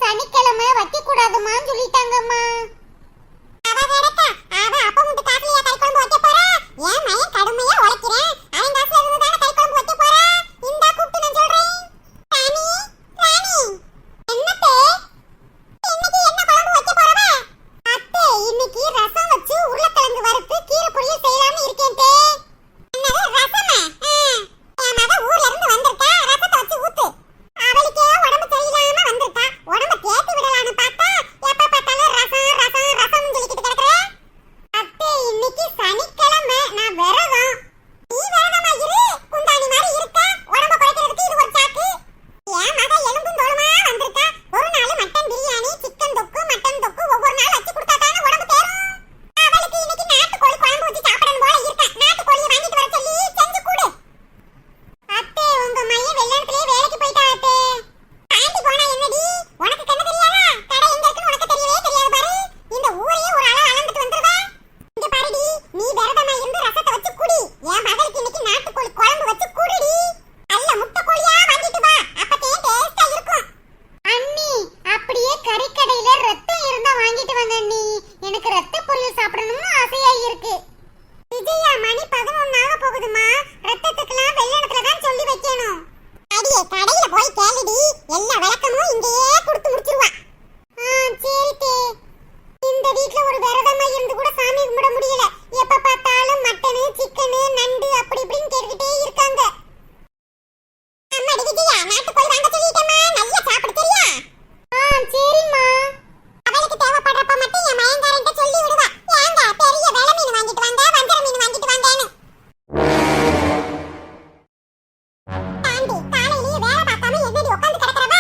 சனிக்கிழமை வைக்க கூடாதுமான்னு சொல்லிட்டாங்கம்மா. அவ கடக்க அவ அப்ப முட்டு காசுலயா கறி குழம்பு வைக்க போறா? ஏன் மயன் கடுமையா உழைக்கிறேன், அவன் காசுல இருந்து தானே கறி குழம்பு வைக்க போறா. இந்தா கூப்பிட்டு நான் சொல்றேன். ராணி ராணி என்னத்தே இன்னைக்கு என்ன குழம்பு வைக்க போறவ? அத்தை இன்னைக்கு ரசம் வச்சு உருளைக்கிழங்கு வறுத்து கீரை பொரியல் செய்யலாம்னு இருக்கேன் தே. என்னது ரசமா? என் மக ஊர்ல இருந்து வந்திருக்கா, ரசத்தை வச்சு ஊத்து. அவளுக்கே உடம்பு சரியில்லாம வந்திருக்கா, உடம்ப தேத்தி விடலான்னு பார்த்தா எப்ப பார்த்தாலும் ரசம் ரசம் ரசம்னு சொல்லிக்கிட்டு கிடக்குற. அத்தை இன்னைக்கு சனிக்கிழமை, நான் விரதம். நீ விரதமா இரு, குந்தாணி மாதிரி இருக்க. உடம்ப குறைக்கிறதுக்கு இது ஒரு சாக்கு. என் மக எலும்பும் தோலுமா வந்திருக்கா. ஒரு நாள் மட்டன் பிரியாணி, சிக்கன் தொக்கு, மட்டன் தொக்கு ஒவ்வொரு நாள் வச்சு கொடுத்தா தானே உடம்பு தேரும். அவளுக்கு இன்னைக்கு நாட்டுக்கோழி குழம்பு வச்சு சாப்பிடணும் போல இருக்கா. நாட்டுக்கோழியை வாங்கிட்டு வர சொல்லி செஞ்சு கொடு. அத்தை உங்க மைய வெள்ளத்திலே வேலைக்கு போயிட்டா அத்தை. தாண்டி போனா என்னடி, உனக்கு கண்ணு தெரியாதா? கடை எங்க இருக்குன்னு உனக்கு தெரியவே தெரியாது பாரு. இந்த ஊரையே ஒரு அளவு அளந்துட்டு வந்துருவா. இங்க பாருடி, நீ விரதமா இருந்து ரசத்தை வச்சு குடி. என் மகளுக்கு இன்னைக்கு நாட்டுக்கோழி குழம்பு வச்சு குடிடி. நல்ல முட்டை கோழியா வாங்கிட்டு வா, அப்பதே டேஸ்டா இருக்கும். அண்ணி அப்படியே கறிக்கடையில ரத்தம் இருந்தா வாங்கிட்டு வாங்க அண்ணி. எனக்கு ரத்த பொரியல் சாப்பிடணும்னு ஆசையா இருக்கு. விஜயா மணி 11 ஆக போகுதுமா. ரத்தத்துக்குலாம் வெள்ளனத்துல தான் சொல்லி வைக்கணும். அடியே கடையில போய் கேளுடி, எல்லா விளக்கமும் இங்கேயே கொடுத்து முடிச்சிருவா. சரி தே. இந்த வீட்ல ஒரு விரதமா இருந்து கூட சாமி கும்பிட முடியல. எப்ப பார்த்தாலும் மட்டனு சிக்கனு நண்டு அப்படி இப்படின்னு கேட்டுக்கிட்டே இருக்காங்க. அம்மாடி விஜயா, நாட்டுக்கோழி வாங்க சொல்லிட்டேம்மா, நல்லா சாப்பிட சரியா? சரிம்மா. அவளுக்கு தேவைப்படுறப்ப மட்டும் என் மயங்காரன்ட்ட சொல்லி விடுவா. ஏங்க பெரிய வெலை மீன் வாங்கிட்டு வாங்க, வஞ்சர மீன் வாங்கிட்டு வாங்கன்னு. தாண்டி காலையிலேயே வேலை பார்க்காம என்னடி உட்கார்ந்து கிடக்குறவ?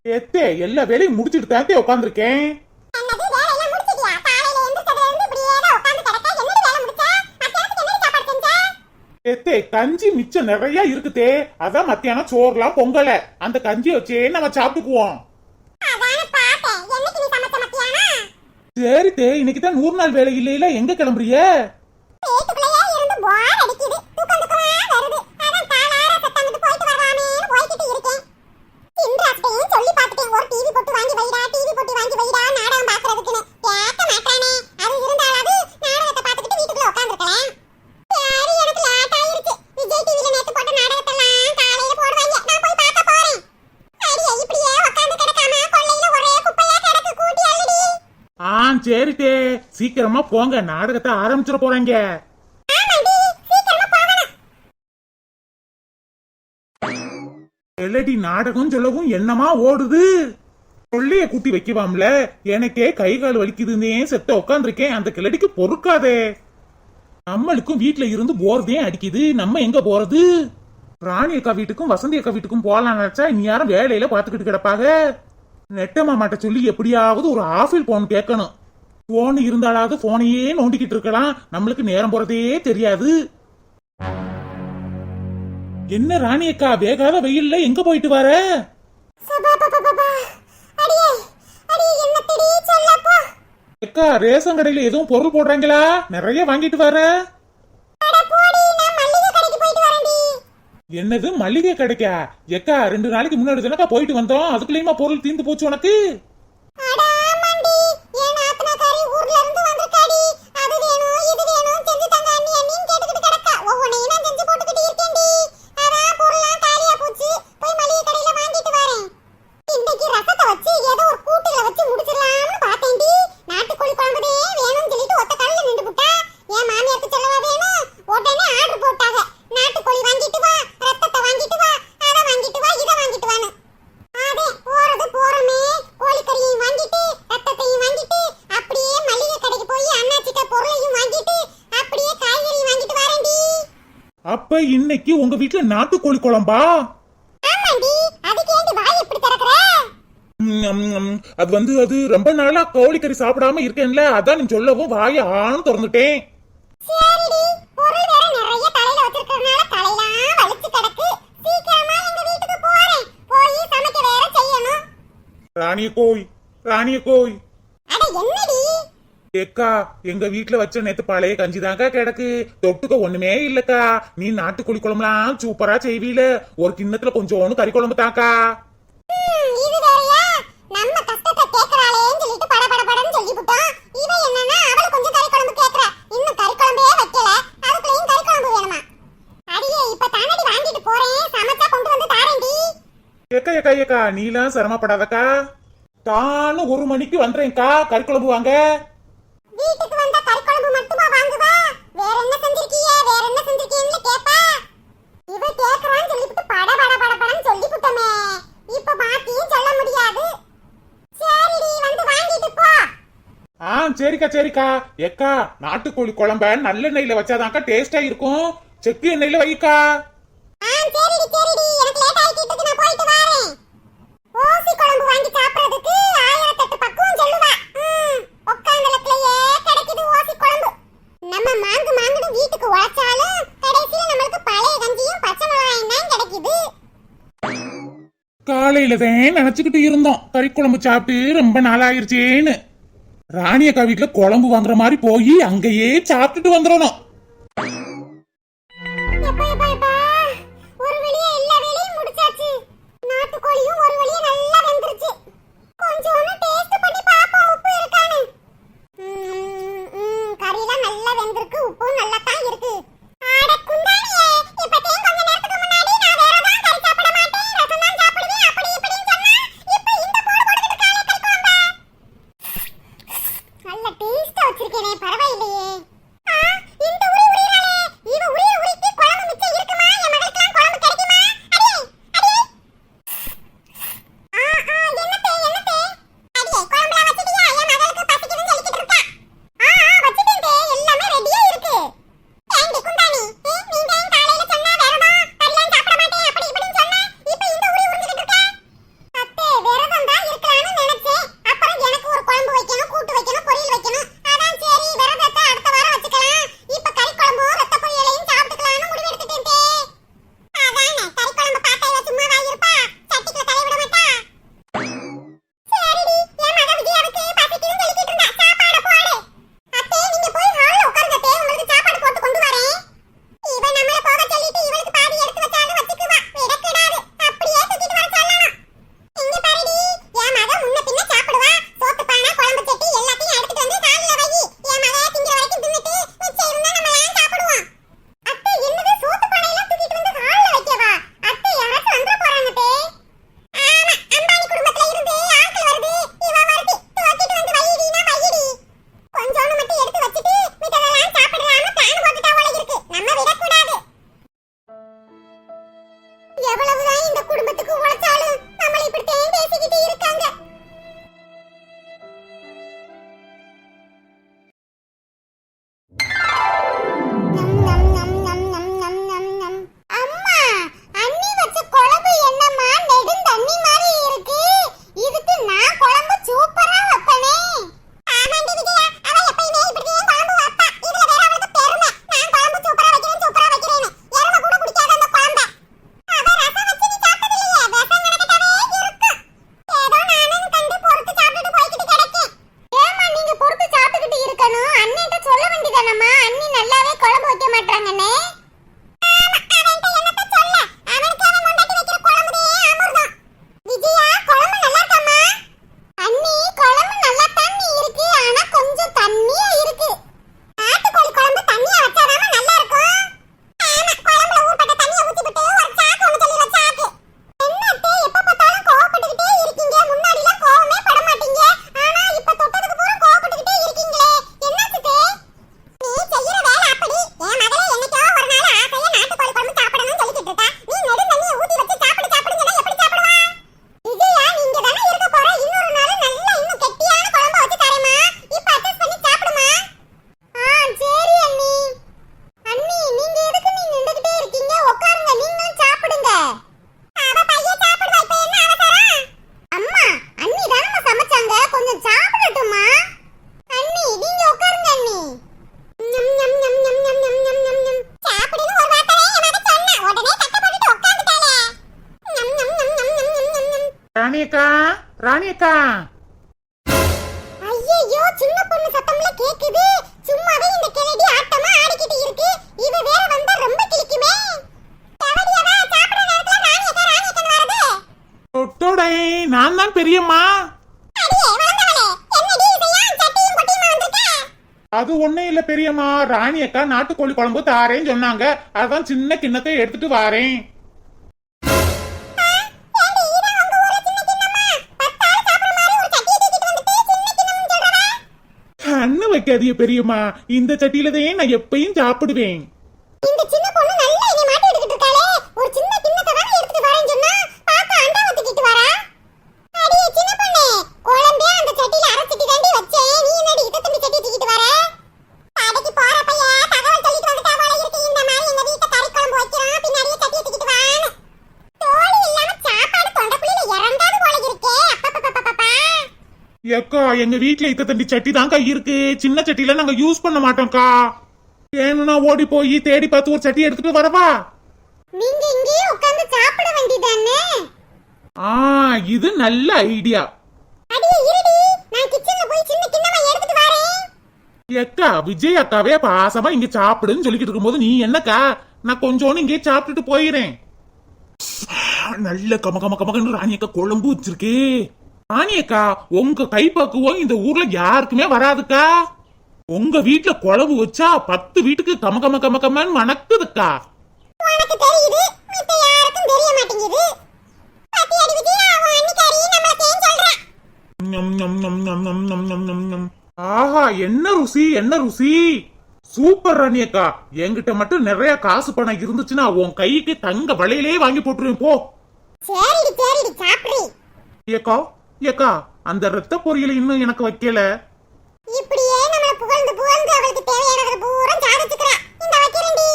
ஏத்தே எல்லா வேலையும் முடிச்சிட்டு தாத்தே உட்கார்ந்திருக்கேன். என்னது வேலையெல்லாம் முடிச்சிட்டியா? காலையில எந்திரச்சதுல இருந்து இப்படியே தான் உட்கார்ந்து கிடக்க. என்னடி வேலை முடிச்ச? மத்தியானத்துக்கு என்னடி சாப்பாடு செஞ்ச? ஏத்தே கஞ்சி மிச்சம் நிறைய இருக்குதே, அதான் மத்தியானம் சோறுலாம் பொங்கல. அந்த கஞ்சி வச்சே நம்ம சாப்பிட்டுக்குவோம். அதானே பார்த்தேன். என்னைக்கு நீ சமைச்ச மத்தியானம்? சரி தே, இன்னைக்கு தான் 100 நாள் வேலை இல்லையில, எங்க கிளம்புறிய? வீட்டுக்குள்ளேயே இருந்து போர் அடிக்குது, தூக்கம் தூக்கமா வருது. அதான் காலார சத்தமிட்டு போயிட்டு வரலாமேன்னு போய்கிட்டு இருக்கேன். இன்ட்ராஸ்டையும் சொல்லி பார்த்துட்டேன், ஒரு டிவி போட்டு வாங்கி வைடா, டிவி போட்டு வாங்கி வைடா நாடகம் பார்க்கறதுக்குன்னு. கேட்க மாட்டானே. அது இருந்தாலாவது நாடகத்தை பார்த்துக்கிட்டு வீட்டுக்குள்ள உட்காந்துருக்கலாம். சரி, எனக்கு லேட் ஆயிருச்சு. விஜய் டிவில நேத்து போட்ட நாடகத்தெல்லாம் காலையில போடுவாங்க, நான் போய் பார்க்க போறேன். அடியே இப்படியே உட்காந்து கிடக்காம கொல்லையில ஒரே குப்பையா கிடக்கு, கூட்டி அள்ளுடி. சரி தே, சீக்கிரமா போங்க, நாடகத்தை ஆரம்பிச்சிட போறாங்க. ஆமாடி, சீக்கிரமா போகணும். எல்லடி நாடகம் சொல்லவும் என்னமா ஓடுது. கொள்ளைய கூட்டி வைக்கவாம்ல, எனக்கே கை கால் வலிக்குதுன்னே செத்த உட்காந்துருக்கேன். அந்த கிளடிக்கு பொறுக்காதே. நம்மளுக்கும் வீட்டுல இருந்து போறதே அடிக்குது, நம்ம எங்க போறது? ராணி அக்கா வீட்டுக்கும் வசந்தி அக்கா வீட்டுக்கும் போலாம் நினைச்சா இனி யாரும் வேலையில பாத்துக்கிட்டு கிடப்பாங்க. நெட்டம்மா மாட்ட சொல்லி எப்படியாவது ஒரு ஆஃபில் போன் கேட்கணும். போன் இருந்தாலாவது போனையே நோண்டிக்கிட்டு இருக்கலாம், நம்மளுக்கு நேரம் போறதே தெரியாது. என்ன ராணி அக்கா, வேகாத வெயில்ல எங்க போயிட்டு வர? அக்கா ரேஷன் கடையில எதுவும் பொருள் போடுறாங்களா? நிறைய வாங்கிட்டு வர. என்னது மளிகை கிடைக்கா? எக்கா 2 நாளைக்கு முன்னாடி தானக்கா போயிட்டு வந்தோம், அதுக்குள்ளேயுமா பொருள் தீந்து போச்சு உனக்கு? அப்ப இன்னைக்கு உங்க வீட்டுல நாட்டுக்கோழி குழம்பா? அது ரொம்ப நாளா கோழிக்கறி சாப்பிடாம இருக்கேன்ல, அதான் நீ சொல்லவும் வாய ஆன்னு திறந்துட்டேன். ராணிய கோய் ஏக்கா, எங்க வீட்டுல வச்ச நேத்து பழைய கஞ்சி தாங்க கிடக்கு, தொட்டுக்க ஒண்ணுமே இல்லக்கா. நீ நாட்டுக்கோழி குழம்புலாம் சூப்பரா செய்வீல, ஒரு கிண்ணத்துல கொஞ்சோன்னு கறி குழம்பு தாக்கா. ஏக்கா ஏக்கா ஏக்கா நீலாம் சிரமப்படாதக்கா. தானும் 1 மணிக்கு வந்துறேன்க்கா. கறி குழம்பு வாங்க. வீட்டுக்கு வந்தா கறி குழம்பு மட்டுமா வாங்குவா? வேற என்ன செஞ்சிருக்கீங்க, வேற என்ன செஞ்சிருக்கீங்கன்னு கேப்பா. இவ கேக்குறான்னு சொல்லிட்டு பட பட பட படன்னு சொல்லி புட்டமே. இப்ப மாத்தியும் சொல்ல முடியாது. சரிடி, வந்து வாங்கிட்டு போ. சரிக்கா சரிக்கா. ஏக்கா நாட்டுக்கோழி குழம்ப நல்லெண்ணெயில வச்சாதான்க்கா டேஸ்டா இருக்கும். செக்கு எண்ணெயில வைக்கா. சரிடி சரிடி, எனக்கு லேட் ஆயிட்டு இருக்கு, நான் போயிட்டு வரேன். ஓசி குழம்பு வாங்கி சாப்பிடுறதுக்கு 1008 பக்குவம் சொல்லுவா. உட்கார்ந்தலக்குலயே கிடைக்குது ஓசி குழம்பு. நம்ம மாங்குன்னு வீட்டுக்கு உழைச்சாலும் கடைசியில நம்மளுக்கு பழைய கஞ்சியும் பச்சை மிளகாயும் தான் கிடைக்குது. காலையில தான் நினைச்சுக்கிட்டு இருந்தோம் கறி குழம்பு சாப்பிட்டு ரொம்ப நாள் ஆயிருச்சேன்னு. ராணி அக்கா வீட்டுல குழம்பு வாங்குற மாதிரி போய் அங்கேயே சாப்பிட்டுட்டு வந்துடணும். எப்பா எப்பா எப்பா, ஒரு வழியா எல்லா வேலையும் முடிச்சாச்சு. நாட்டுக்கோழியும் ஒரு வழியா நல்லா வெந்துருச்சு. கொஞ்சோண்டு டேஸ்ட் பண்ணி பாப்போம் உப்பு இருக்கான்னு. கறிலாம் நல்லா வெந்திருக்கு, உப்பும் நல்லா தான் இருக்கு. ஆட குந்தாணியே, இப்பதான் கொஞ்ச நேரத்துக்கு முன்னாடி நான் வேற தான் கறி சாப்பிட மாட்டேன், ரசம் தான் சாப்பிடுவேன் அப்படி இப்படின்னு சொன்னா, இப்போ இந்த போடு போட்டுக்கிட்டு காலை கறி குழம்பா. நல்ல டேஸ்டா வச்சிருக்கேனே, பரவாயில்லையே. இந்த உரி உரிறாளே, இவ உரிய உரிக்கு குழம்பு மிச்சம் இருக்குமா? என் மகளுக்குலாம் குழம்பு கிடைக்குமா? அடே அடே, என்னத்தே என்னத்தே, அடே குழம்புலாம் வச்சிட்டியா? என் மகளுக்கு பசிக்குதுன்னு சொல்லிக்கிட்டு இருக்கா. வச்சிட்டேன் தே, எல்லாமே ரெடியா இருக்கு. ஏண்டி குந்தாணி, நீ தான் காலையில சொன்னா விரதம், கறிலாம் சாப்பிட மாட்டேன் அப்படி இப்படின்னு சொன்னா, இப்போ இந்த உரி உரிஞ்சிட்டு இருக்க. அத்தே, விரதம் தான் இருக்கலாம்னு நினைச்சேன். அப்புறம் எனக்கு ஒரு குழம்பு வைக்கணும், கூட்டு வைக்கணும், பொரியல் வைக்கணும். அதான் சரி விரதத்தை அடுத்த வாரம் வச்சுக்கலாம். இப்ப கறி குழம்பும் ரத்த பொரியலையும் சாப்பிட்டுக்கலாம்னு முடிவு எடுத்துட்டேன் தே. அதானே, கறி குழம்பு பாத்தையில சும்மாவா இருப்பா? சட்டிக்குள்ள தலை விட மாட்டா. சரிடி, என் மக விஜயாவுக்கு பசிக்குதுன்னு சொல்லிக்கிட்டு இருந்தா, சாப்பாடு போடு. அத்தே, நீங்க போய் ஹால்ல உட்காருங்க தே, உங்களுக்கு சாப்பாடு போட்டு கொண்டு வரேன். இவ நம்மள போக சொல்லிட்டு இவளுக்கு பாதி எடுத்து வச்சாலும் வச்சுக்குவா, விடக்கூடாது. அப்படியே தூக்கிட்டு வர சொல்லணும். இங்க பாருடி, என் மக முன்ன பின்ன சாப்பிடுவா. சோத்து பானை, குழம்பு சட்டி எல்லாத்தையும் எடுத்துட்டு வந்து சாலில வை. என் மக திங்கிற வரைக்கும் தின்னுட்டு மிச்சம் இருந்தா நம்மலாம் சாப்பிடுவோம். அத்தை, என்னது சோத்து பானை எல்லாம் தூக்கிட்டு வந்து ஹால்ல வைக்கவா? அத்தை, யாராச்சும் வந்துட போறாங்க தே. ஆமா, அம்பானி குடும்பத்துல இருந்து ஆட்கள் வருது, இவ வருது, தூக்கிட்டு வந்து வையிடினா வையிடி. கொஞ்சோண்டு மட்டும் எடுத்து வச்சிட்டு மித்ததெல்லாம் சாப்பிடலாம பிளான் போட்டுட்டா போல இருக்கு. நம்ம விடக்கூடாது. எவ்வளவுதான் இந்த குடும்பத்துக்கு உழைச்சாலும் நம்மள இப்படித்தான் பேசிக்கிட்டு இருக்காங்க. அம்மா, அண்ணி வச்ச குழம்பு என்னம்மா நெடுந்தண்ணி மாதிரி இருக்கு. இதுக்கு நான் குழம்பு சூப்பரா வைப்பனே. ஆமாண்டி விஜயா, அவ எப்பயுமே இப்படியே குழம்பு வைப்பா. இதுல வேற அவளுக்கு பெருமை, நான் குழம்பு சூப்பரா வைக்கிறேன்னு. எருமை கூட குடிக்காத அந்த குழம்ப. அவ ரசம் வச்சு நீ சாப்பிட்டது இல்லையே, விஷம் நினைக்கட்டாவே இருக்கும். ஏதோ நானும் கண்டு பொறுத்து சாப்பிட்டுட்டு போய்கிட்டு கிடக்கேன். ஏமா நீங்க பொறுத்து சாப்பிட்டுக்கிட்டு இருக்கணும்? அண்ணிட்ட சொல்ல வேண்டியதானம்மா, அண்ணி நல்லாவே குழம்பு வைக்க மாட்டாங்கன்னே. ராணியக்கா ராணியக்கா. ஐயோ, சின்ன பொண்ணு சத்தம்ல கேக்குது. சும்மாவே இந்த கிழடி ஆட்டமா ஆடிக்கிட்டு இருக்கு. இவ வேற வந்தா ரொம்ப கிளிக்குமே. எவடியவா சாப்பிடுற நேரத்துல ராணியக்கா வரது? தொட்டோடே, நான் தான் பெரியம்மா. அடியே வந்தவளே, என்னடி இது? ஏன் சட்டியும் பொட்டியுமா வந்திருக்க? அது ஒண்ணும் இல்ல பெரியம்மா. ராணியக்கா நாட்டுக்கோழி குழம்பு தாரேன்னு சொன்னாங்க, அதான் சின்ன கிண்ணத்தை எடுத்துட்டு வாரேன். ஏண்டி இத வைக்காதீங்க பெரியம்மா, இந்த சட்டியில தான் நான் எப்பயும் சாப்பிடுவேன். இந்த சின்ன பொண்ணு நல்லா என்னை மாட்டி எடுத்துட்டு இருக்காளே. ஒரு சின்ன கிண்ணத்தை தானே எடுத்துட்டு வரேன்னு சொன்னா பாப்பா அண்டாவை தூக்கிட்டு வரா. அடி சின்ன பொண்ணே, குழம்பே அந்த சட்டியில அரை சட்டி தாண்டி வச்சேன், நீ என்னடி இத தம்பி சட்டி தூக்கிட்டு வர? கடைக்கு போறப்பயே தகவல் சொல்லிட்டு வந்துட்டா போல இருக்கு. இந்த மாதிரி எங்க வீட்ல கறி குழம்பு வைக்கிறோம், பின்னாடியே சட்டியை தூக்கிட்டு வான்னு. தோழி இல்லாம சாப்பாடு தொண்டைக்குள்ள இறங்காது போல இருக்கே. அப்பப்பப்பப்பப்பா. ஏக்கா, எங்க வீட்ல இத்த தண்டி சட்டி தான்க்கா இருக்கு, சின்ன சட்டியில நாங்க யூஸ் பண்ண மாட்டோம்க்கா. வேணும்னா ஓடி போய் தேடி பார்த்து ஒரு சட்டி எடுத்துட்டு வரவா? நீங்க இங்கேயே உட்கார்ந்து சாப்பிட வேண்டியதானே? இது நல்ல ஐடியா. அடியே இருடி, நான் கிச்சன்ல போய் சின்ன கிண்ணமா எடுத்துட்டு வரேன். ஏக்கா, விஜய் அக்காவே பாசமா இங்க சாப்பிடுன்னு சொல்லிக்கிட்டு இருக்கும்போது நீ என்னக்கா? நான் கொஞ்சோன்னு இங்கே சாப்பிட்டுட்டு போயிறேன். நல்ல கம கம கமகன்னு ராணியக்கா குழம்பு வச்சிருக்கே. ராணியக்கா, உங்க கைப்பக்குவம் இந்த ஊர்ல யாருக்குமே வராதுக்கா. உங்க வீட்ல குழம்பு வச்சா 10 வீட்டுக்கு கம கம கம கமன்னு மணக்குதுக்கா. உனக்கு தெரியுது, மத்த யாருக்கும் தெரிய மாட்டேங்குது. பாத்தியாடி விஜயா, அவன் அன்னிக்காரி நம்மள தேன் சொல்றா. நம் நம் நம் நம் நம் நம் நம் நம் நம். ஆஹா, என்ன ருசி, என்ன ருசி. சூப்பர் ராணியக்கா, என்கிட்ட மட்டும் நிறைய காசு பணம் இருந்துச்சுன்னா உன் கைக்கு தங்க வளையலே வாங்கி போட்டுருவேன் போ. சரிடி சரிடி, சாப்பிடு. ஏக்கா, ஏக்கா, அந்த ரத்த பொரியல் இன்னும் எனக்கு வைக்கல. இப்படியே நம்மள புகழ்ந்து புகழ்ந்து அவளுக்கு தேவையானது பூரா சாதிச்சுக்கறா. இந்த வைக்கிறேன்டி.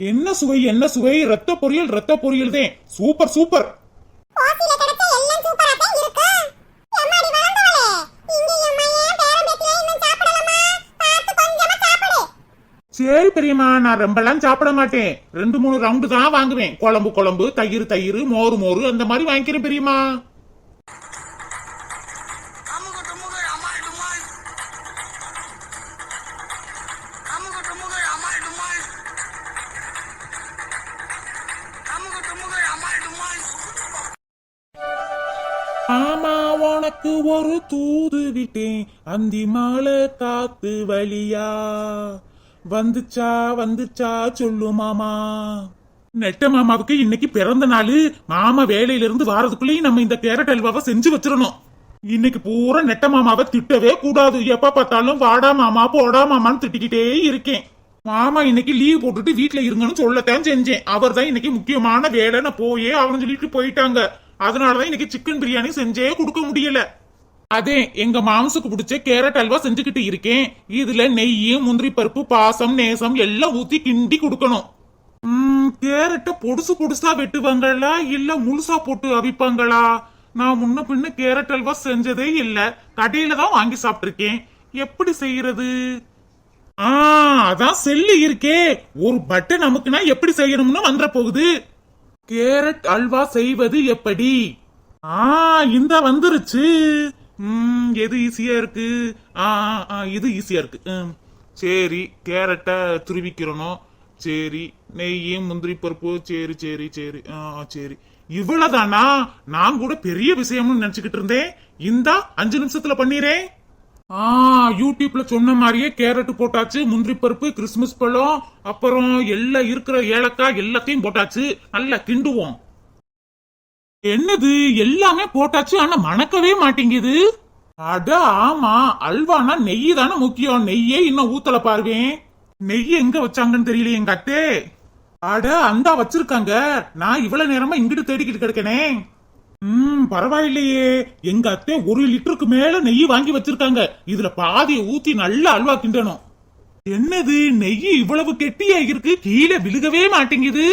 என்ன சுவை, என்ன சுவை. ரத்த பொரியல் தான். Super super. கோசில கிடைச்ச எல்லாம் சூப்பரா தான் இருக்கு. எம்மாடி வளர்ந்தவளே, இங்க என் மகன் பேரன் பேத்தியா இன்னும் சாப்பிடலாமா? பார்த்து கொஞ்சமா சாப்பிடு. சரி பெரியம்மா, நான் ரொம்பலாம் சாப்பிட மாட்டேன். 2-3 ரவுண்டு தான் வாங்குவேன். குழம்பு தயிர் மோரு அந்த மாதிரி வாங்கிக்கிறேன் பெரியம்மா. ஆமா, உனக்கு ஒரு தூது விட்டேன், அந்தி மாலை காத்து வழியா வந்துச்சா சொல்லு மாமா. நெட்ட மாமாவுக்கு இன்னைக்கு பிறந்த நாள். மாமா வேலையில இருந்து வாரதுக்குள்ளேயும் நம்ம இந்த கேரட் அல்வாவை செஞ்சு வச்சிடணும். இன்னைக்கு பூரா நெட்ட மாமாவை திட்டவே கூடாது. எப்ப பார்த்தாலும் வாடா மாமா போடா மாமான்னு திட்டிக்கிட்டே இருக்கேன். மாமா இன்னைக்கு லீவ் போட்டுட்டு வீட்டுல இருங்கன்னு சொல்லத்தான் செஞ்சேன். அவர் தான் இன்னைக்கு முக்கியமான வேலை, நான் போயே அவனு சொல்லிட்டு போயிட்டாங்க. அதனாலதான் இன்னைக்கு சிக்கன் பிரியாணி செஞ்சே கொடுக்க முடியல. அதே எங்க மாம்சுக்கு பிடிச்ச கேரட் அல்வா செஞ்சுக்கிட்டு இருக்கேன். இதுல நெய், முந்திரி பருப்பு, பாசம், நேசம் எல்லாம் ஊத்தி கிண்டி கொடுக்கணும். கேரட்ட பொடுசா வெட்டுவாங்களா இல்ல முழுசா போட்டு அவிப்பாங்களா? நான் முன்ன பின்ன கேரட் அல்வா செஞ்சதே இல்ல, கடையில தான் வாங்கி சாப்பிட்டிருக்கேன். எப்படி செய்யறது? அதான் செல்லு இருக்கே, ஒரு பட்டன் நமக்குன்னா எப்படி செய்யணும்னு வந்துட போகுது. கேரட் அல்வா செய்வது எப்படி? இந்த வந்துருச்சு. எது ஈஸியா இருக்கு? இது ஈஸியா இருக்கு. சரி, கேரட்டை துருவிக்கிறணும். சரி, நெய், முந்திரி பருப்பு. சரி சரி சரி சரி, இவ்வளவுதானா? நான் கூட பெரிய விஷயம்னு நினைச்சுக்கிட்டு இருந்தேன். இந்தா 5 நிமிஷத்துல பண்ணிறேன். யூடியூப்ல சொன்ன மாதிரியே கேரட் போட்டாச்சு, முந்திரி பருப்பு, கிறிஸ்துமஸ் பழம், அப்புறம் எல்லாம் இருக்கிற ஏலக்காய் எல்லாத்தையும் போட்டாச்சு. நல்லா கிண்டுவோம். என்னது, எல்லாமே போட்டாச்சு, ஆனா மணக்கவே மாட்டேங்குது. அட ஆமா, அல்வானா நெய் தானே முக்கியம். நெய்யே இன்னும் ஊத்தல பாருவேன். நெய் எங்க வச்சாங்கன்னு தெரியல எங்க அத்தே. அட அந்தா வச்சிருக்காங்க. நான் இவ்வளவு நேரமா இங்கிட்டு தேடிக்கிட்டு கிடக்கனே. பரவாயில்லையே, எங்க அத்தை 1 லிட்டருக்கு மேல நெய் வாங்கி வச்சிருக்காங்க. இதுல பாதியை ஊத்தி நல்லா அல்வா கிண்டணும். என்னது, நெய் இவ்வளவு கெட்டியா இருக்கு, கீழே விழுகவே மாட்டேங்குது.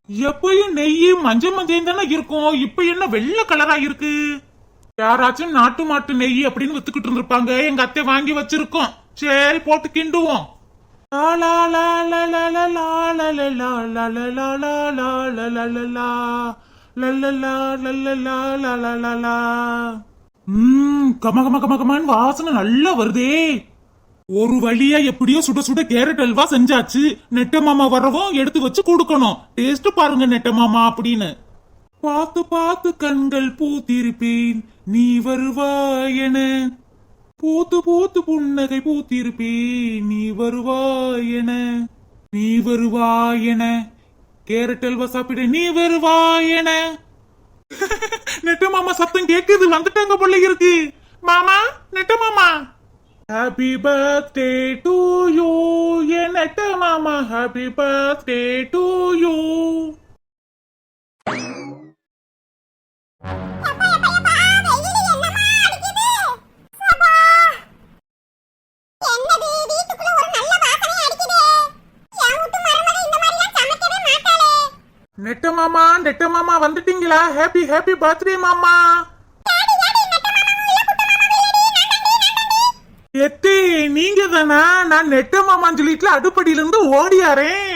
எப்பயும் நெய் மஞ்சள் தானே இருக்கும், இப்ப என்ன வெள்ளை கலரா இருக்கு? யாராச்சும் நாட்டு மாட்டு நெய் அப்படின்னு வித்துக்கிட்டு இருந்திருப்பாங்க. எங்க அத்தை வாங்கி வச்சிருக்கோம். சரி, போட்டு கிண்டுவோம். கமகமகமகமான்னு வாசனை நல்லா வருதே. ஒரு வழியா எப்படியோ சுட சுட கேரட் அல்வா செஞ்சாச்சு. நெட்ட மாமா வரவும் எடுத்து வச்சு கொடுக்கணும். டேஸ்ட் பாருங்க நெட்ட மாமா அப்படின்னு. பார்த்து பார்த்து கண்கள் பூத்திருப்பேன், நீ வருவாயென. பூத்து பூத்து புன்னகை பூத்திருப்பேன், நீ வருவாயென. நீ வருவாயென கேரட் அல்வா சாப்பிட நீ வருவாயென. நெட்ட மாமா சத்தம் கேக்குது, வந்துட்டாங்க போல இருக்கு. மாமா, நெட்ட மாமா. ஹாப்பி பர்த்டே டு யூ என் நெட்ட மாமா, ஹாப்பி பர்த்டே டு யூ. நெட்ட மாமா வந்துட்டீங்களா? ஹாப்பி ஹாப்பி பர்த்டே மாமா. எத்தே நீங்க தானா? நான் நெட்ட மாமான்னு சொல்லிட்டு அடுப்படியில இருந்து ஓடியாரேன்.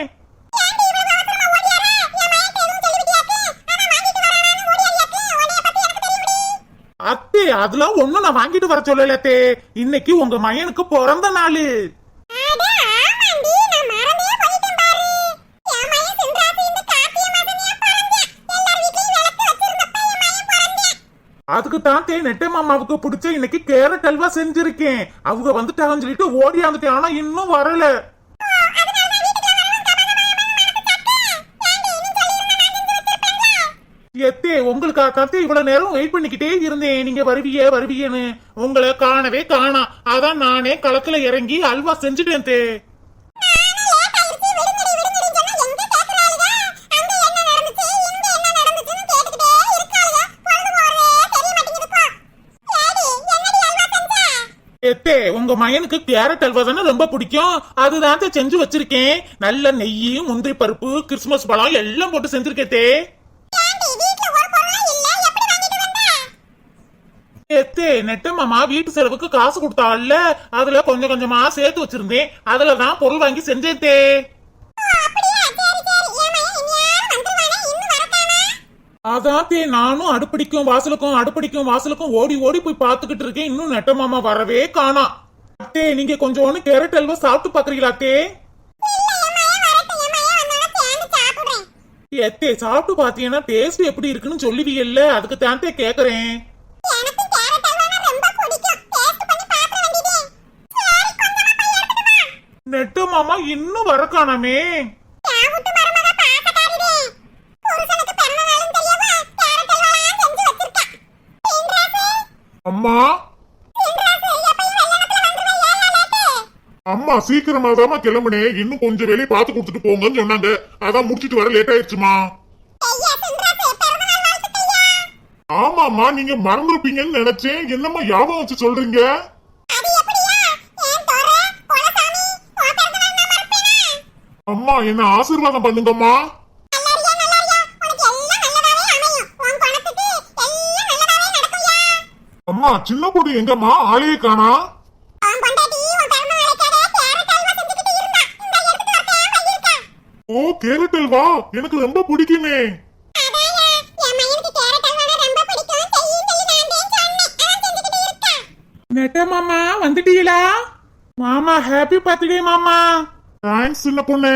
அத்தே அதெல்லாம் ஒண்ணும் நான் வாங்கிட்டு வர சொல்லல அத்தே. இன்னைக்கு உங்க மகனுக்கு பிறந்த நாளு. அதுக்கு தான் நெட்ட மாமாவுக்கு பிடிச்ச இன்னைக்கு கேரட் அல்வா செஞ்சிருக்கேன். அவங்க வந்துட்டாங்கன்னு சொல்லிட்டு ஓடியாந்துட்டேன். ஆனா இன்னும் வரல. எத்தே உங்களுக்காக தான் இவ்வளவு நேரம் வெயிட் பண்ணிக்கிட்டே இருந்தேன். நீங்க வருவீங்கன்னு உங்களை காணவே காணா. அதான் நானே களத்துல இறங்கி அல்வா செஞ்சுட்டேன் தே. எத்தே உங்க மகனுக்கு கேரட் அல்வா தானே ரொம்ப பிடிக்கும். அதுதான் செஞ்சு வச்சிருக்கேன். நல்ல நெய், முந்திரி பருப்பு, கிறிஸ்துமஸ் பழம் எல்லாம் போட்டு செஞ்சிருக்கே. எத்தே நெட்ட மாமா வீட்டு செலவுக்கு காசு கொடுத்தால, அதுல கொஞ்சம் கொஞ்சமா சேர்த்து வச்சிருந்தேன். அதுலதான் பொருள் வாங்கி செஞ்சேன் தே. அதான் தே நானும் அடுப்படிக்கும் வாசலுக்கும் ஓடி ஓடி போய் பாத்துக்கிட்டு இருக்கேன். இன்னும் நெட்ட மாமா வரவே காணா. அத்தே நீங்க கொஞ்சம் கேரட் அல்வா சாப்பிட்டு பாக்குறீங்களா தே? எத்தே சாப்பிட்டு பாத்தீங்கன்னா டேஸ்ட் எப்படி இருக்குன்னு சொல்லுவீங்கல்ல, அதுக்கு தான் கேக்குறேன். நெட்ட மாமா இன்னும் வர காணாமே. அம்மா அம்மா சீக்கிரமா தான் கிளம்புனேன். இன்னும் கொஞ்சம் வேலையை பார்த்து கொடுத்துட்டு போங்கன்னு சொன்னாங்க. அதான் முடிச்சிட்டு வர லேட் ஆயிடுச்சுமா. ஆமாம்மா நீங்க மறந்துருப்பீங்கன்னு நினைச்சேன். என்னம்மா ஞாபகம் வச்சு சொல்றீங்க? அம்மா என்ன ஆசீர்வாதம் பண்ணுங்கம்மா. அம்மா சின்ன பொண்ணு எங்கம்மா? ஆளையே காணா. ஓ கேரட் அல்வா எனக்கு ரொம்ப பிடிக்குமே. நெட்ட மாமா வந்துட்டீங்களா? மாமா ஹாப்பி பர்த்டே மாமா. தேங்க்ஸ் சின்ன பொண்ணு.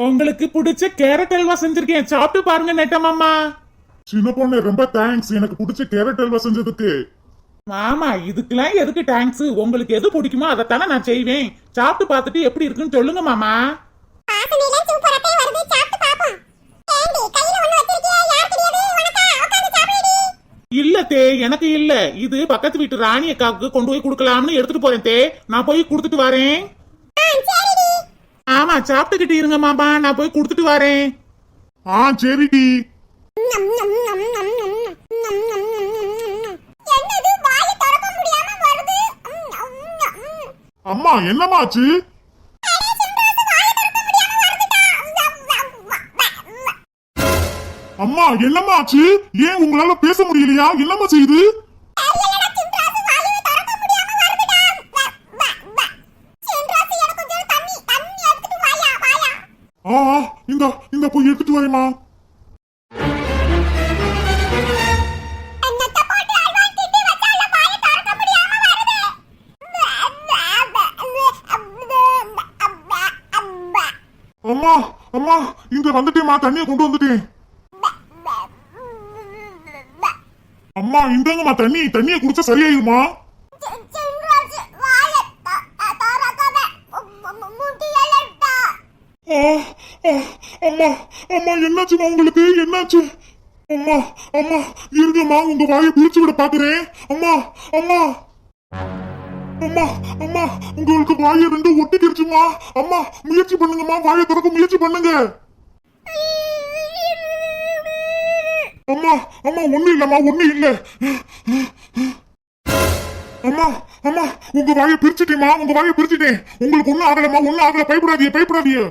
உங்களுக்கு பிடிச்ச கேரட் அல்வா செஞ்சிருக்கேன். சாப்பிட்டு பாருங்க நெட்ட மாமா. சின்ன பொண்ணு ரொம்ப தேங்க்ஸ் எனக்கு பிடிச்ச கேரட் அல்வா செஞ்சதுக்கு. மாமா இதுக்கெல்லாம் எதுக்கு தேங்க்ஸ்? உங்களுக்கு எது பிடிக்குமோ அதைத்தானே நான் செய்வேன். சாப்பிட்டு பார்த்துட்டு எப்படி இருக்குன்னு சொல்லுங்க மாமா. இல்ல தே எனக்கு இல்ல. இது பக்கத்து வீட்டு ராணி அக்காவுக்கு கொண்டு போய் கொடுக்கலாம்னு எடுத்துட்டு போறேன் தே. நான் போய் கொடுத்துட்டு வரேன். ஆமா சாப்பிட்டுக்கிட்டு இருங்க மாமா, நான் போய் கொடுத்துட்டு வரேன். சரிடி. அம்மா என்னமாச்சு? அம்மா என்னமாச்சு? ஏன் உங்களால பேச முடியலையா? என்னமா செய்யுது? இந்த போய் எடுத்துட்டு வரேமா. அம்மா அம்மா இங்க வந்துட்டேமா, தண்ணியை கொண்டு வந்துட்டேன். அம்மா இந்தாங்கம்மா தண்ணி. தண்ணியை குடிச்சா சரியாயிருமா? அம்மா அம்மா என்னாச்சுமா உங்களுக்கு? என்னாச்சு? அம்மா அம்மா இருங்கம்மா, உங்க வாயை பிடிச்சு விட பாக்குறேன். அம்மா அம்மா அம்மா அம்மா உங்களுக்கு வாயை ரெண்டு ஒட்டிக்கிருச்சுமா. அம்மா முயற்சி பண்ணுங்கம்மா, வாயை திறக்க முயற்சி பண்ணுங்க. அம்மா அம்மா ஒண்ணு இல்லம்மா, ஒண்ணு இல்ல. அம்மா அம்மா உங்க வாயை பிரிச்சுட்டேமா, உங்க வாயை பிரிச்சுட்டேன். உங்களுக்கு ஒண்ணும் ஆகலம்மா, ஒண்ணும் ஆகல. பயப்படாதீங்க பயப்படாதீங்க.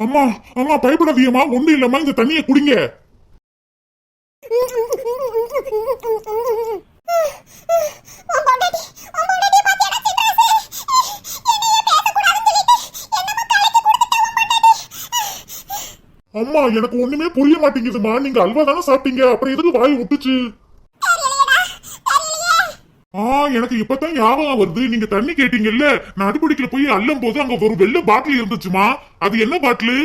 அம்மா அம்மா பயப்படாதீங்கம்மா, ஒண்ணு இல்லம்மா. இந்த தண்ணியை குடிங்க. அம்மா எனக்கு ஒண்ணுமே புரிய மாட்டேங்குதுமா. நீங்க அல்வா தானே சாப்பிட்டீங்க, அப்புறம் எதுக்கு வாய் விட்டுச்சு? எனக்கு இப்பதான் ஞாபகம் வருது. நீங்க தண்ணி கேட்டீங்கல்ல, நான் அடுப்படிக்கல போய் அள்ளும் போது அங்க ஒரு வெள்ளை பாட்டில் இருந்துச்சுமா. அது என்ன பாட்டில்?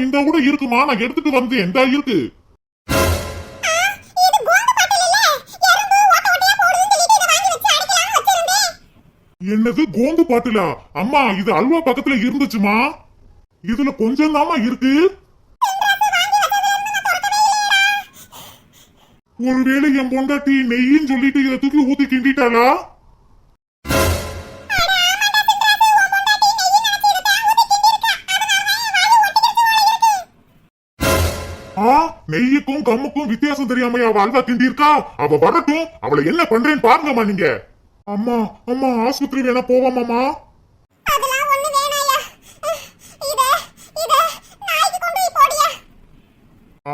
இந்த கூட இருக்குமா, நான் எடுத்துட்டு வந்தேன். இந்த இருக்கு. என்னது கோந்து பாட்டிலா? அம்மா இது அல்வா பக்கத்துல இருந்துச்சுமா. இதுல கொஞ்சம் தாமா இருக்கு. ஒருவேளை என் பொண்டாட்டி நெய்ன்னு சொல்லிட்டு இதை தூக்கி ஊத்தி கிண்டிட்டாளா? நெய்யுக்கும் கம்முக்கும் வித்தியாசம் தெரியாம அவ அல்வா கிண்டி இருக்கா. அவ வரட்டும், அவளை என்ன பண்றேன்னு பாருங்கம்மா நீங்க. அம்மா அம்மா ஆஸ்பத்திரி வேணா போவாமாமா?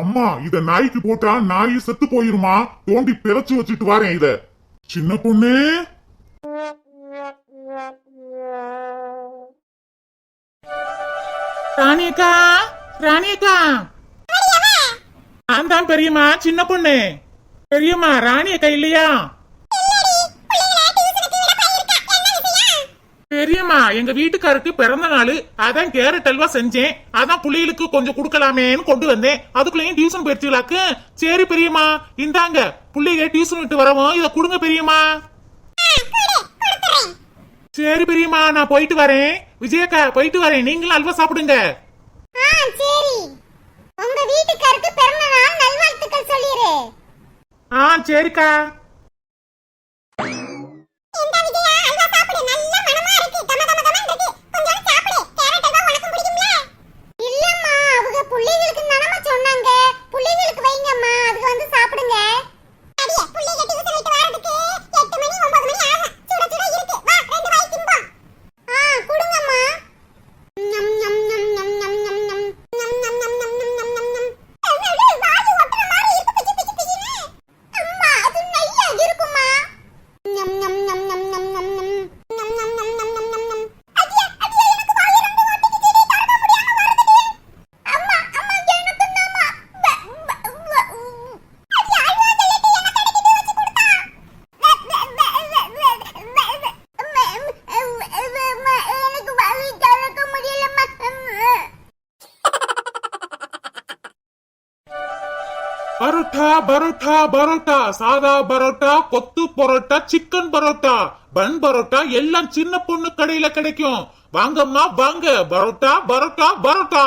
அம்மா இத நாய்க்கு போட்டா நாய் செத்து போயிருமா. தோண்டி பிறச்சு வச்சுட்டு வரேன் இத. சின்ன பொண்ணு ராணியக்கா, ராணியக்கா. நான் தான் பெரியம்மா, சின்ன பொண்ணு. பெரியம்மா ராணியக்கா இல்லையா? பெரியம்மா எங்க வீட்டுக்காருக்கு பிறந்த நாள், அதான் கேரட் அல்வா செஞ்சேன். அதான் புள்ளிகளுக்கு கொஞ்சம் கொடுக்கலாமேன்னு கொண்டு வந்தேன். அதுக்குள்ளேயும் டியூஷன் போயிருச்சுலாக்கு. சரி பெரியம்மா இந்தாங்க, புள்ளிக டியூஷன் விட்டு வரவும் இத கொடுங்க பெரியம்மா. சரி பெரியம்மா நான் போயிட்டு வரேன். விஜயக்கா போயிட்டு வரேன், நீங்களும் அல்வா சாப்பிடுங்க. உங்க வீட்டுக்காருக்கு பிறந்த நாள் நல்வாழ்த்துக்கள் சொல்லிரு. சரிக்கா. பரோட்டா பரோட்டா பரோட்டா, சாதா பரோட்டா, கொத்து பரோட்டா, சிக்கன் பரோட்டா, பன் பரோட்டா எல்லாம் சின்ன பொண்ணு கடையில கிடைக்கும். வாங்கம்மா வாங்க. பரோட்டா பரோட்டா பரோட்டா.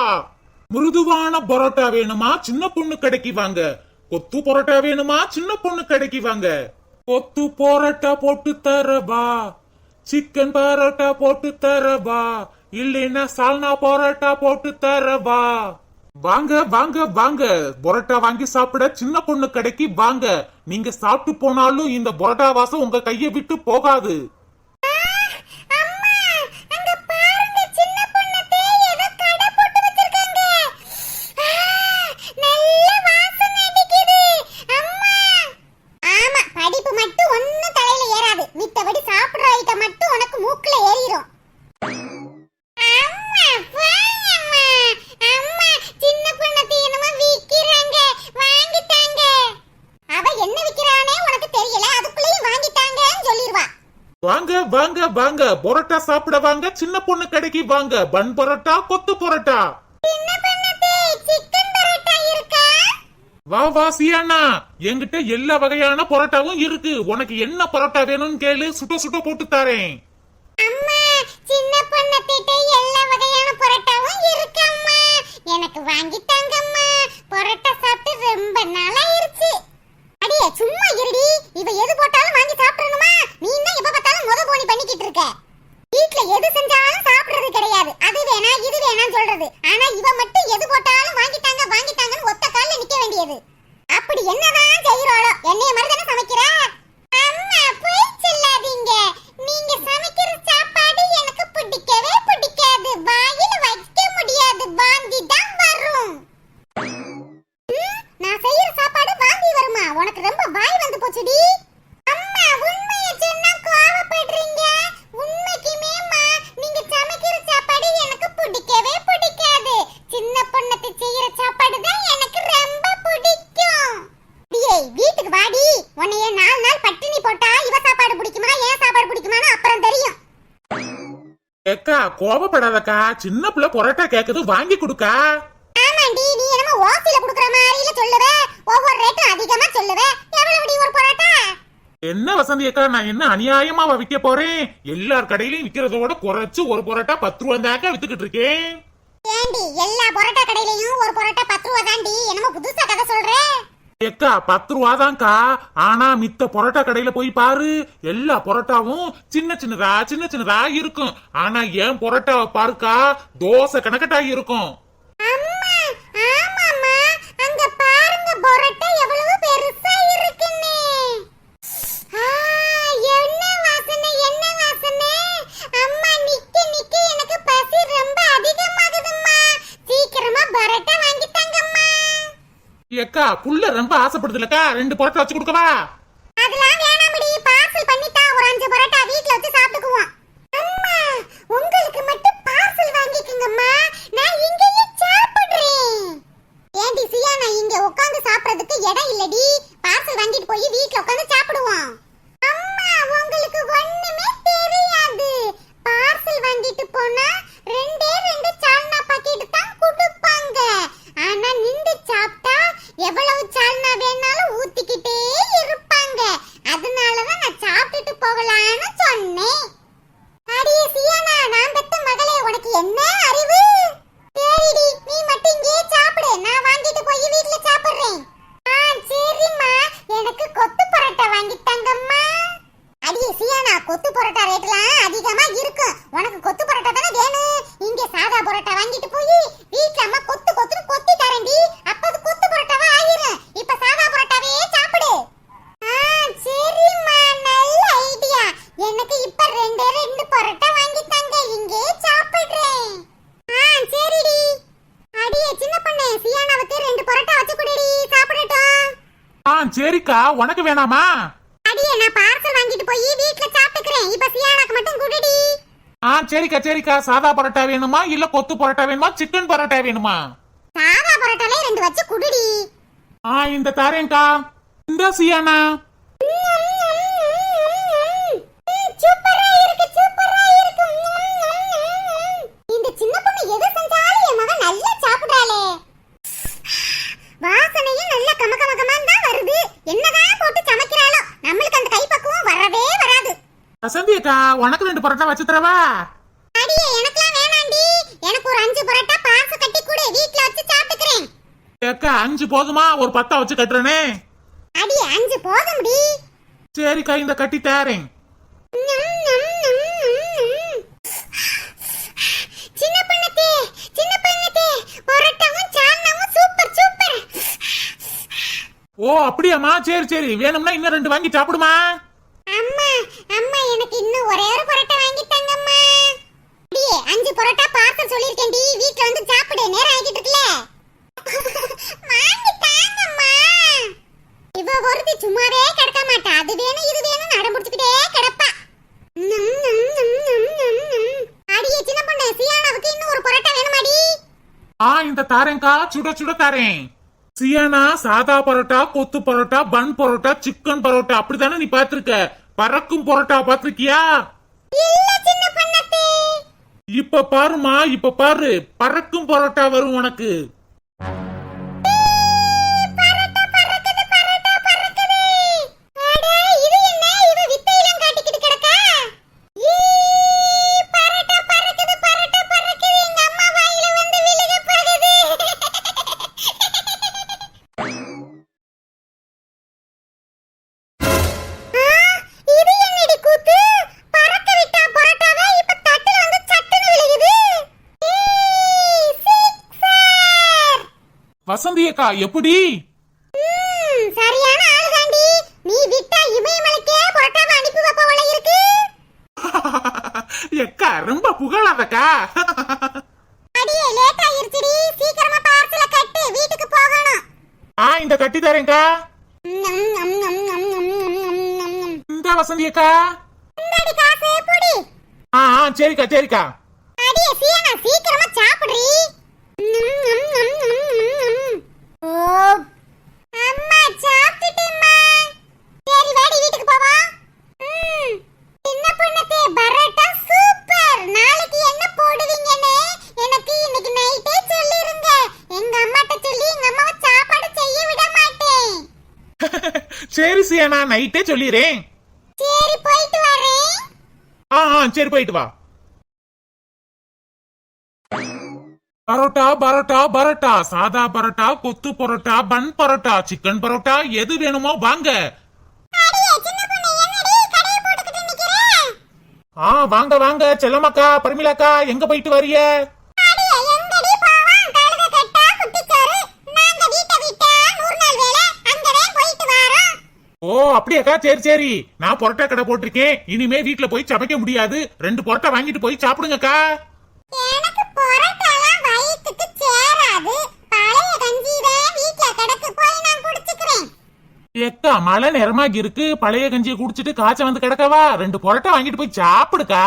மிருதுவான பரோட்டா வேணுமா, சின்ன பொண்ணு கடைக்கு வாங்க. கொத்து பரோட்டா வேணுமா, சின்ன பொண்ணு கடைக்கு வாங்க. கொத்து பரோட்டா போட்டு தரவா, சிக்கன் பரோட்டா போட்டு தரவா, இல்லைன்னா சால்னா பரோட்டா போட்டு தரவா. வாங்க வாங்க வாங்க, பரோட்டா வாங்கி சாப்பிட சின்ன பொண்ணு கடைக்கு வாங்க. நீங்க சாப்பிட்டு போனாலும் இந்த பரோட்டா வாசம் உங்க கையை விட்டு போகாது. வாங்க வாங்க வாங்க, பரோட்டா சாப்பிட வாங்க, சின்ன பொண்ணு கடைக்கு வாங்க. பன் பரோட்டா, கொத்து பரோட்டா. வா வா சியானா, என்கிட்ட எல்லா வகையான பரோட்டாவும் இருக்கு. உனக்கு என்ன பரோட்டா வேணும்னு கேளு, சுட்ட சுட்ட போட்டு தரேன். அம்மா சின்ன பொண்ணத்தை எனக்கு வாங்கி தாங்கம்மா. பரோட்டா சாப்பிட்டு ரொம்ப நாளாயிருச்சு. அடியே சும்மா இருடி. இவ எது போட்டாலும் வாங்கி சாப்பிடணுமா? நீ என்ன எப்ப பார்த்தாலும் முத போனி பண்ணிக்கிட்டு இருக்க? வீட்ல எது செஞ்சாலும் சாப்பிடுறது கிடையாது. அது வேணா இது வேணான்னு சொல்றது. ஆனா இவ மட்டும் எது போட்டாலும் வாங்கி தாங்கன்னு ஒத்த கால்ல நிக்க வேண்டியது. அப்படி என்னதான் செய்யறாளோ? என்னைய மாதிரி தானே சமைக்கிறா? அம்மா போய் சொல்லாதீங்க. நீங்க சமைக்கிற சாப்பாடு எனக்கு பிடிக்கவே பிடிக்காது. வாயில வைக்க முடியாது. வாந்தி தான் வரும். நான் செய்யற சாப்பாடு வாந்தி வருமா? உனக்கு ரொம்ப வாய் வந்து போச்சுடி. அம்மா உண்மையை சொன்னா கோவப்படுறீங்க. உண்மைக்குமேமா நீங்க சமைக்கிற சாப்பாடு எனக்கு பிடிக்கவே பிடிக்காது. சின்ன பொண்ணுக்கு செய்யற சாப்பாடு தான் எனக்கு ரொம்ப பிடிக்கும். ஏய் வீட்டுக்கு வாடி. உன்னைய 4 நாள் பட்டினி போட்டா இவ சாப்பாடு பிடிக்குமா ஏன் சாப்பாடு பிடிக்குமான்னு அப்புறம் தெரியும். ஏக்கா கோபப்படாதக்கா, சின்ன பிள்ளை பரோட்டா கேக்குது, வாங்கி கொடுக்கா. ஆமாண்டி, நீ என்னமோ ஓசில குடுக்குற மாதிரில சொல்லுவ. ஒவ்வொரு ரேட்டும் அதிகமா சொல்லுவ. எவ்வளவுடி ஒரு பரோட்டா? என்ன வசந்தி அக்கா, நான் என்ன அநியாயமா விற்க போறேன்? எல்லார் கடையிலயும் விக்கிறதோட குறைச்சு ஒரு பரோட்டா 10 ரூபா தாக்கா வித்துக்கிட்டு இருக்கேன். ஏண்டி எல்லா பரோட்டா கடையிலயும் ஒரு பரோட்டா 10 ரூபா தாண்டி? என்னமோ புதுசா கதை சொல்ற? ஏக்கா 10 ரூபா தான்க்கா. ஆனா மித்த பரோட்டா கடையில போய் பாரு, எல்லா பரோட்டாவும் சின்ன சின்னதா இருக்கும். ஆனா என் பரோட்டாவை பாருக்கா, தோசை கணக்கட்டா இருக்கும். அம்மா ஆமாம்மா, அங்க பாருங்க பரோட்டா எவ்வளவு பெருசா இருக்குன்னு. என்ன வாசனை என்ன வாசனை. அம்மா நிக்க நிக்க எனக்கு பசி ரொம்ப அதிகமாகுதும்மா. சீக்கிரமா பரோட்டா வாங்கி தாங்கம்மா. ஏக்கா புள்ள ரொம்ப ஆசைப்படுதுலக்கா, 2 பரோட்டா வச்சு கொடுக்கவா? அதெல்லாம் வேணாமடி, பார்சல் பண்ணிட்டா ஒரு 5 பரோட்டா வீட்ல வச்சு சாப்பிட்டுக்குவோம். அம்மா உங்களுக்கு மட்டும் பார்சல் வாங்கிக்கங்கம்மா. நான் இங்கேயே சாப்பிடுறேன். ஏண்டி சியானா, இங்க உட்கார்ந்து சாப்பிடுறதுக்கு இடம் இல்லடி. பார்சல் வாங்கிட்டு போய் வீட்ல உட்கார்ந்து சாப்பிடுவோம். அம்மா உங்களுக்கு ஒண்ணுமே தெரியாது. பார்சல் வாங்கிட்டு போனா 2 சால்னா பாக்கெட் தான் கொடுப்பாங்க. ஆனா நின்று சாப்பிட்டா எவ்வளவு சால்னா வேணாலும் ஊத்திக்கிட்டே இருப்பாங்க. அதனாலதான் நான் சாப்பிட்டுட்டு போகலான்னு சொன்னேன். அடியே சியானா, நான் பெத்த மகளே, உனக்கு என்ன அறிவு? சரிடி, நீ மட்டும் இங்கே சாப்பிடு. நான் வாங்கிட்டு போய் வீட்ல சாப்பிடுறேன். சரிம்மா, எனக்கு கொத்து பரோட்டா வாங்கி தாங்கம்மா. அடியே சியானா, கொத்து பரோட்டா ரேட்லாம் அதிகமா இருக்கும். உனக்கு கொத்து பரோட்டா தானே வேணும். இங்க சாதா பரோட்டா வாங்கிட்டு போய் வீட்ல அம்மா கொத்துன்னு கொத்தி தரேன்டி. அப்ப அது கொத்து பரோட்டாவா ஆயிரும். இப்ப சாதா பரோட்டாவே சாப்பிடு. சரிம்மா, நல்ல ஐடியா. எனக்கு இப்ப 2 பரோட்டா வாங்கி தாங்க, இங்கே சாப்பிடுறேன். சரிடி. அடியே சின்ன பொண்ணே, சியானாவுக்கு 2 பரோட்டா வச்சு குடுடி, சாப்பிடட்டும். சரிக்கா, உனக்கு வேணாமா? அடியே நான் பார்சல் வாங்கிட்டு போய் வீட்ல சாப்பிட்டுக்கிறேன். இப்ப சியானாக்கு மட்டும் குடுடி. சரிக்கா. சாதா பரோட்டா வேணுமா இல்ல கொத்து பரோட்டா வேணுமா, சிக்கன் பரோட்டா வேணுமா? சாதா பரோட்டாலே 2 வச்சு குடுடி. இந்த தாரேன்க்கா. இந்த சியானா சூப்பரா இருக்கு. இந்த சின்ன பொண்ணு எது செஞ்சாலும் என் மகன் நல்லா சாப்பிடுறாளே. வாசனையும் நல்ல கமகமகமான் தான் வருது. என்னதான் போட்டு சமைக்கிறாளோ, நம்மளுக்கு அந்த கைப்பக்குவம் வரவே வராது. வசந்தி அக்கா, உனக்கு 2 பரோட்டா வச்சு தரவா? அடியே எனக்குலாம் வேணாண்டி. எனக்கு ஒரு 5 பரோட்டா பாச கட்டி கொடு, வீட்ல வச்சு சாப்பிட்டுக்கிறேன். அக்கா 5 போதுமா? ஒரு 10 வச்சு கட்டுறனே. அடியே 5 போதும்டி. சரிக்கா, இந்த கட்டி தாரேன். சின்ன பண்ணத்தே பரோட்டாவும் சால்னாவும் சூப்பர். ஓ அப்படியாமா? சரி வேணும்னா இன்னும் 2 வாங்கி சாப்பிடுமா. அம்மா எனக்கு இன்னும் ஒரே ஒரு பரோட்டா வாங்கி தாங்கம்மா. அடியே 5 பரோட்டா பார்சல் சொல்லிருக்கேன்டி, வீட்ல வந்து சாப்பிடு. நேரம் ஆகிட்டு இருக்குல, வாங்கி தாங்கம்மா. இவ ஒருத்தி சும்மாவே கிடக்க மாட்டா. அது வேணும் இது வேணும் நடம் முடிச்சுக்கிட்டே கிடப்பா. அடியே சின்ன பொண்ணு, சியானாவுக்கு இன்னும் ஒரு பரோட்டா வேணுமாடி? இந்த தாரேன்க்கா, சுட தாரேன். சியானா, சாதா பரோட்டா, கொத்து பரோட்டா, பன் பரோட்டா, சிக்கன் பரோட்டா அப்படித்தானே நீ பாத்திருக்க? பறக்கும் பரோட்டா பாத்திருக்கியா? இல்ல சின்ன பொண்ணத்தே. இப்ப பாருமா, பறக்கும் பரோட்டா வரும் உனக்கு. வசந்தி அக்கா எப்படி? சரியான ஆளுதாண்டி. நீ விட்டா இமயமலைக்கே புரட்டாவை அனுப்பி வைப்ப போல இருக்கு. எக்கா ரொம்ப புகழாதக்கா. அடியே லேட் ஆயிருச்சுடி, சீக்கிரமா பார்சல கட்டு, வீட்டுக்கு போகணும். இந்த கட்டி தரேன்க்கா. இந்த வசந்தி அக்கா. இந்தாடி காசு புடி. சரிக்கா சரிக்கா. அடியே சீனா சீக்கிரமா சாப்பிடுறீ. அம்மா சாப்பிட்டுட்டேம்மா. சரி வாடி வீட்டுக்கு போவோம். என்ன பண்ணதே பரோட்டா சூப்பர். நாளைக்கு என்ன போடுவீங்கன்னு எனக்கு இன்னைக்கு நைட்டே சொல்லிருங்க. எங்க அம்மாட்ட சொல்லி எங்க அம்மாவை சாப்பாடு செய்ய விட மாட்டேன். சரி சியானா, நைட்டே சொல்லிடுறேன். சரி போயிட்டு வரேன். சரி போயிட்டு வா. பரோட்டா பரோட்டா பரோட்டா, சாதா பரோட்டா, கொத்து பரோட்டா, பன் பரோட்டா, சிக்கன் பரோட்டா, எது வேணுமோ வாங்க. வாங்க வாங்க செல்லம்மாக்கா, பரிமிலாக்கா, எங்க போயிட்டு வரிய? ஓ அப்படியாக்கா, சரி சரி. நான் பரோட்டா கடை போட்டிருக்கேன், இனிமே வீட்டுல போய் சமைக்க முடியாது. 2 பரோட்டா வாங்கிட்டு போய் சாப்பிடுங்கக்கா. எனக்கு பரோட்டாலாம் வயித்துக்கு சேராது. பழைய கஞ்சிதான் வீட்ல கிடக்கு, போய் நான் குடிச்சுக்கிறேன். ஏக்கா மழை நேரமாக இருக்கு, பழைய கஞ்சியை குடிச்சிட்டு காய்ச்ச வந்து கிடக்கவா? 2 பரோட்டா வாங்கிட்டு போய் சாப்பிடுக்கா.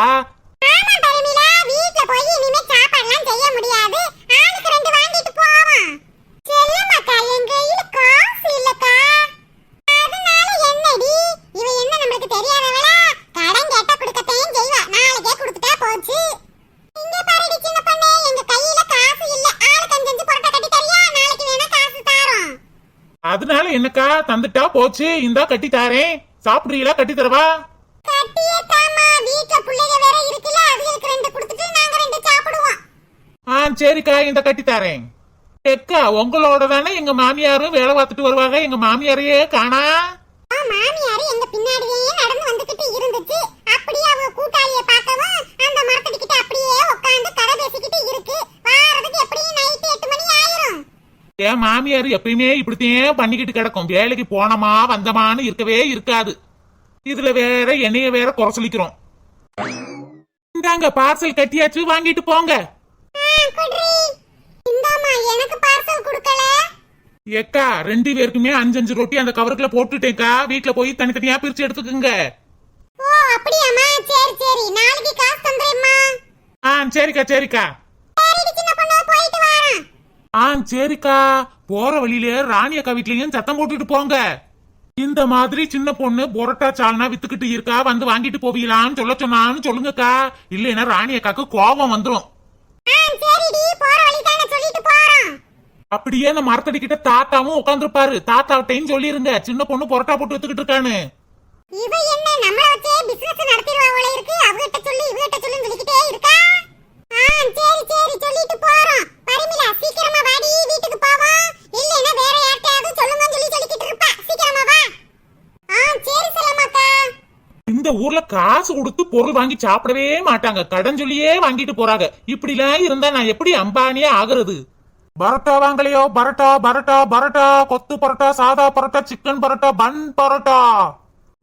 ஆமா பரிமிலா, வீட்ல போய் இனிமே சாப்பாடுலாம் செய்ய முடியாது. ஆளுக்கு 2 வாங்கிட்டு போவோம். செல்லம்மாக்கா, என் கையில காசு இல்லக்கா. அதனால என்னடி, இவ என்ன நமக்கு தெரியாதவளா? கடன் கேட்டா கொடுக்கத்தையும் செய்வா, நாளைக்கே கொடுத்துட்டா போச்சு. இங்க பாருடி சின்ன பொண்ணே, எங்க கையில காசு இல்ல. ஆளுக்கு 5 பரோட்டா கட்டி தரியா? நாளைக்கு வேணா காசு தாரோம். அதனால என்னக்கா, தந்துட்டா போச்சு. இந்தா கட்டி தாரேன், சாப்பிடுறீங்களா? கட்டி தரவா? கட்டியே தாமா, வீட்ல புள்ளைங்க வேற இருக்குல, அதுகளுக்கு 2 கொடுத்துட்டு நாங்க 2 சாப்பிடுவோம். சரிக்கா, இந்த கட்டி தாரேன். ஏக்கா உங்களோட தானே எங்க மாமியாரும் வேலை பார்த்துட்டு வருவாங்க, எங்க மாமியாரையே காணா. மாமியாரு எங்க பின்னாடியே நடந்து வந்துகிட்டு இருந்துச்சு. அப்படியே அவ கூட்டாளிய பார்க்கவும் அந்த மரத்தடிக்கிட்ட அப்படியே உட்கார்ந்து கதை பேசிக்கிட்டு இருக்கு. வாரதுக்கு எப்படியும் நைட் 8 மணி ஆயிரும். என் மாமியார் எப்பயுமே இப்படித்தான் பண்ணிக்கிட்டு கிடக்கும். வேலைக்கு போனமா வந்தமான்னு இருக்கவே இருக்காது. இதுல வேற என்னைய வேற குறை சொல்லிக்கிறோம். இந்தாங்க பார்சல் கட்டியாச்சு, வாங்கிட்டு போங்க. குட்ரி, இந்தாமா எனக்கு பார்சல் கொடுக்கல. ஏக்கா 2 பேருக்குமே 5 ரொட்டி அந்த கவருக்குள்ள போட்டுட்டேக்கா. வீட்டுல போய் தனித்தனியா பிரிச்சு எடுத்துக்குங்க. ஓ அப்படியாமா, சரி சரி, நாளைக்கு காசு தந்துறேம்மா. சரிக்கா சரிக்கா. சரி சின்ன பொண்ணு, போயிட்டு வரேன். சரிக்கா. போற வழியில ராணி அக்கா வீட்லயும் சத்தம் போட்டுட்டு போங்க. இந்த மாதிரி சின்ன பொண்ணு பொரோட்டா சால்னா வித்துக்கிட்டு இருக்கா, வந்து வாங்கிட்டு போவீங்களான்னு சொல்ல சொன்னான்னு சொல்லுங்கக்கா. இல்லைன்னா ராணி அக்காக்கு கோபம் வந்துடும். சரிடி, போற வழி தானே சொல்லிட்டு போறோம். அப்படியே அந்த மரத்தடிக்கிட்ட தாத்தாவும் உட்காந்துருப்பாரு. தாத்தாட்டையும் சொல்லிருங்க, சின்ன பொண்ணு பொரோட்டா போட்டு வித்துக்கிட்டு இருக்கான்னு. இவ என்ன நம்மள வச்சே பிசினஸ் நடத்திடுவா போல இருக்கு. அவகிட்ட சொல்லி இவகிட்ட சொல்லி சொல்லிக்கிட்டே இருக்கா. சரி சரி, சொல்லிட்டு போறோம். பரிமிலா சீக்கிரமா வாடி, வீட்டுக்கு போவோம். இல்லைன்னா வேற யார்கிட்டயாவது சொல்லுங்கன்னு சொல்லிக்கிட்டு இருப்பா. சீக்கிரமா வா. சரி செல்லம்மாக்கா. இந்த ஊர்ல காசு கொடுத்து பொருள் வாங்கி சாப்பிடவே மாட்டாங்க, கடன் சொல்லியே வாங்கிட்டு போறாங்க. இப்படிலாம் இருந்தா நான் எப்படி அம்பானியே ஆகுறது? பரோட்டா வாங்கலையோ? பரோட்டா பரோட்டா பரோட்டா, கொத்து பரோட்டா, சாதா பரோட்டா, சிக்கன் பரோட்டா, பன் பரோட்டா.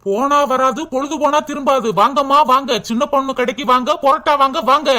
போனா வராது, பொழுது போனா திரும்பாது. வாங்கம்மா வாங்க, சின்ன பொண்ணு கடைக்கு வாங்க, பரோட்டா வாங்க வாங்க.